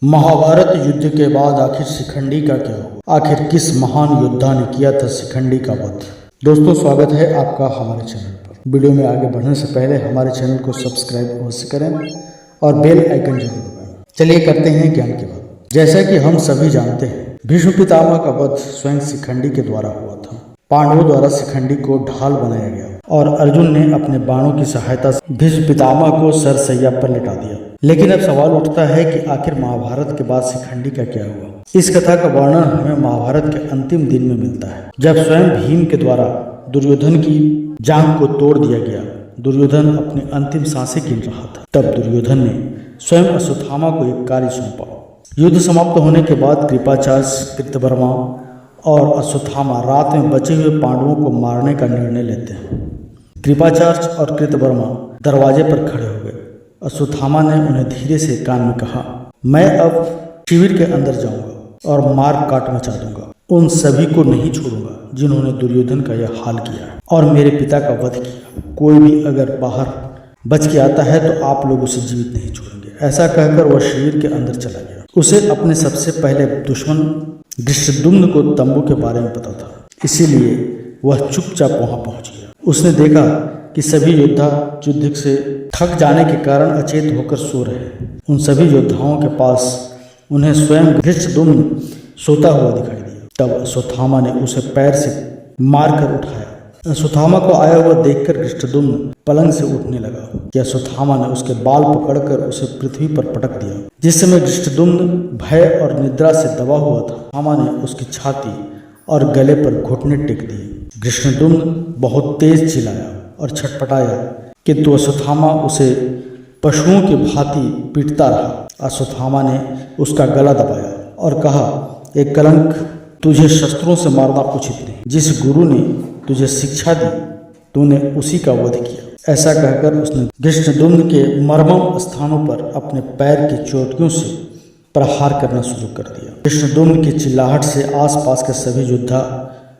महाभारत युद्ध के बाद आखिर शिखंडी का क्या हुआ? आखिर किस महान योद्धा ने किया था शिखंडी का वध? दोस्तों, स्वागत है आपका हमारे चैनल पर। वीडियो में आगे बढ़ने से पहले हमारे चैनल को सब्सक्राइब अवश्य करें और बेल आइकन जरूर दबाएं। चलिए करते हैं ज्ञान की बात। जैसा कि हम सभी जानते हैं, भीष्म पितामह का वध स्वयं शिखंडी के द्वारा हुआ था। पांडवों द्वारा शिखंडी को ढाल बनाया गया और अर्जुन ने अपने बाणों की सहायता से भीष्म पितामह को सरसैया पर लिटा दिया। लेकिन अब सवाल उठता है कि आखिर महाभारत के बाद शिखंडी का क्या हुआ? इस कथा का वर्णन हमें महाभारत के अंतिम दिन में मिलता है, जब स्वयं भीम के द्वारा दुर्योधन की जांघ को तोड़ दिया गया। दुर्योधन अपनी अंतिम सांसें गिन रहा था। तब दुर्योधन ने स्वयं अश्वत्थामा को एक कार्य सौंपा। युद्ध समाप्त होने के बाद कृपाचार्य, कृतवर्मा और अश्वत्थामा रात में बचे हुए पांडवों को मारने का निर्णय लेते हैं। कृपाचार्य और कृतवर्मा दरवाजे पर खड़े हो गए। अश्वत्थामा ने उन्हें धीरे से कान में कहा, मैं अब शिविर के अंदर जाऊंगा और मार काट मचा दूंगा। उन सभी को नहीं छोड़ूंगा जिन्होंने दुर्योधन का यह हाल किया और मेरे पिता का वध किया। कोई भी अगर बाहर बच के आता है तो आप लोग उसे जीवित नहीं छोड़ेंगे। ऐसा कहकर वह शिविर के अंदर चला गया। उसे अपने सबसे पहले दुश्मन धृष्टद्युम्न को तंबू के बारे में पता था, इसीलिए वह चुपचाप वहां पहुंच गया। उसने देखा कि सभी योद्धा युद्ध से थक जाने के कारण अचेत होकर सो रहे हैं। उन सभी योद्धाओं के पास उन्हें स्वयं धृष्टद्युम्न सोता हुआ दिखाई दिया। तब अश्वत्थामा ने उसे पैर से मारकर उठाया। अश्वत्थामा को आया हुआ देखकर धृष्टद्युम्न पलंग से उठने लगा कि अश्वत्थामा ने उसके बाल पकड़कर उसे पृथ्वी पर पटक दिया। जिस समय धृष्टद्युम्न भय और निद्रा से दबा हुआ था, अश्वत्थामा ने उसकी छाती और गले पर घुटने टेक दिए। धृष्टद्युम्न बहुत तेज चिल्लाया और छटपटाया, किंतु अश्वत्थामा उसे पशुओं की भांति पीटता रहा। अश्वत्थामा ने उसका गला दबाया और कहा, एक कलंक, तुझे शस्त्रों से मारना उचित नहीं। जिस गुरु ने तुझे शिक्षा दी, तूने उसी का वध किया। ऐसा कहकर उसने धृष्टद्युम्न के मर्मम स्थानों पर अपने पैर की चोटियों से प्रहार करना शुरू कर दिया। धृष्टद्युम्न की चिल्लाहट से आसपास के सभी योद्धा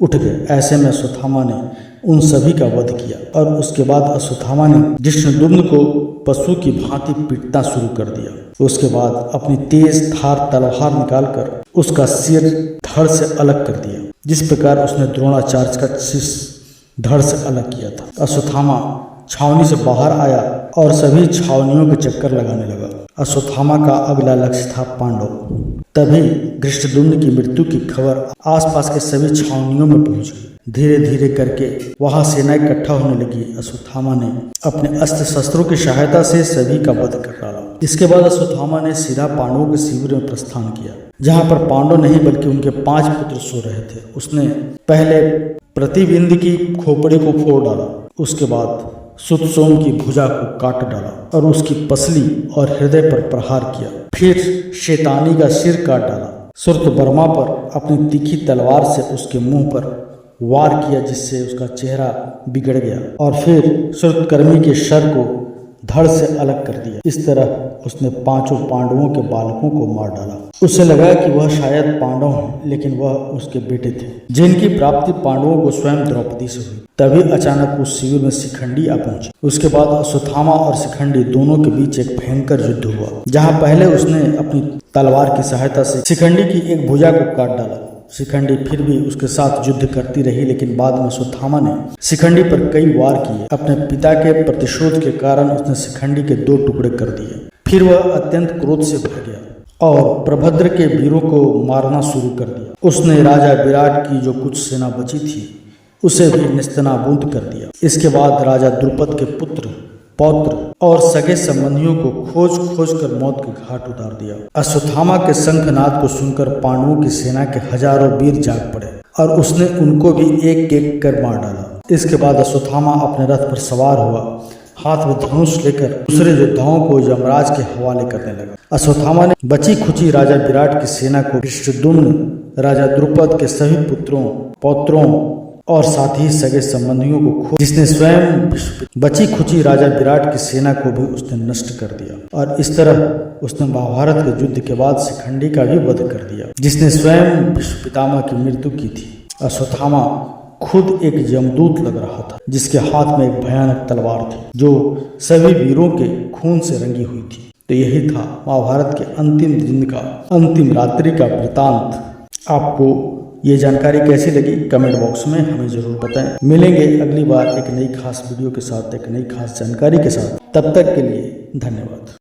उठ गए। ऐसे में अश्वत्थामा ने उन सभी का वध किया और उसके बाद अश्वत्थामा ने धृष्टद्युम्न को पशु की भांति पीटना शुरू कर दिया। उसके बाद अपनी तेज धार तलवार निकालकर उसका सिर धड़ से अलग कर दिया, जिस प्रकार उसने द्रोणाचार्य का शीश धड़ से अलग किया था। अश्वत्थामा छावनी से बाहर आया और सभी छावनियों के चक्कर लगाने लगा। अश्वत्थामा का अगला लक्ष्य था पांडव। तभी धृष्टद्युम्न की मृत्यु की खबर आसपास के सभी छावनियों में पहुंच गई। धीरे धीरे करके वहां सेना इकट्ठा होने लगी। अश्वत्थामा ने अपने अस्त्र शस्त्रों की सहायता से सभी का वध कर डाला। इसके बाद अश्वत्थामा ने सीधा पांडवों के शिविर में प्रस्थान किया, जहां पर पांडव नहीं बल्कि उनके 5 पुत्र सो रहे थे। उसने पहले प्रतिबिंद की खोपड़ी को फोड़ डाला, उसके बाद सुतसोम की भुजा को काट डाला और उसकी पसली और हृदय पर प्रहार किया। फिर शैतानी का सिर काट डाला। श्रुतवर्मा पर अपनी तीखी तलवार से उसके मुंह पर वार किया, जिससे उसका चेहरा बिगड़ गया और फिर श्रुतकर्मी के सर को धड़ से अलग कर दिया। इस तरह उसने 5 पांडवों के बालकों को मार डाला। उसे लगा कि वह शायद पांडव हैं, लेकिन वह उसके बेटे थे, जिनकी प्राप्ति पांडवों को स्वयं द्रौपदी से हुई। तभी अचानक उस शिविर में शिखंडी आ पहुंचे। उसके बाद अश्वत्थामा और शिखंडी दोनों के बीच एक भयंकर युद्ध हुआ, जहां पहले उसने अपनी तलवार की सहायता से शिखंडी की एक भुजा को काट डाला। शिखंडी फिर भी उसके साथ युद्ध करती रही, लेकिन बाद में अश्वत्थामा ने शिखंडी पर कई वार किए। अपने पिता के प्रतिशोध के कारण उसने शिखंडी के 2 टुकड़े कर दिए। फिर वह अत्यंत क्रोध से भर गया और प्रभद्र के वीरों को मारना शुरू कर दिया। उसने राजा विराट की जो कुछ सेना बची थी उसे भी निस्तनाबूद कर दिया। इसके बाद राजा द्रुपद के पुत्र, पौत्र और सगे संबंधियों को खोज खोज कर मौत के घाट उतार दिया। अश्वत्थामा के शंखनाद को सुनकर पांडवों की सेना के हजारों वीर जाग पड़े और उसने उनको भी एक एक कर मार डाला। इसके बाद अश्वत्थामा अपने रथ पर सवार हुआ, हाथ में धनुष लेकर दूसरे योद्धाओं को यमराज के हवाले करने लगा। अश्वत्थामा ने बची खुची राजा विराट की सेना को धृष्टद्युम्न, राजा द्रुपद के सभी पुत्रों, पौत्रों और साथ ही सगे संबंधियों को जिसने स्वयं बची खुची राजा विराट की सेना को भी उसने नष्ट कर दिया। और इस तरह उसने महाभारत के युद्ध के बाद शिखंडी का भी वध कर दिया, जिसने स्वयं भीष्म पितामह की मृत्यु की थी। अश्वत्थामा खुद एक यमदूत लग रहा था, जिसके हाथ में एक भयानक तलवार थी जो सभी वीरों के खून से रंगी हुई थी। तो यही था महाभारत के अंतिम दिन का, अंतिम रात्रि का वृतांत। आपको ये जानकारी कैसी लगी कमेंट बॉक्स में हमें जरूर बताएं। मिलेंगे अगली बार एक नई खास वीडियो के साथ, एक नई खास जानकारी के साथ। तब तक के लिए धन्यवाद।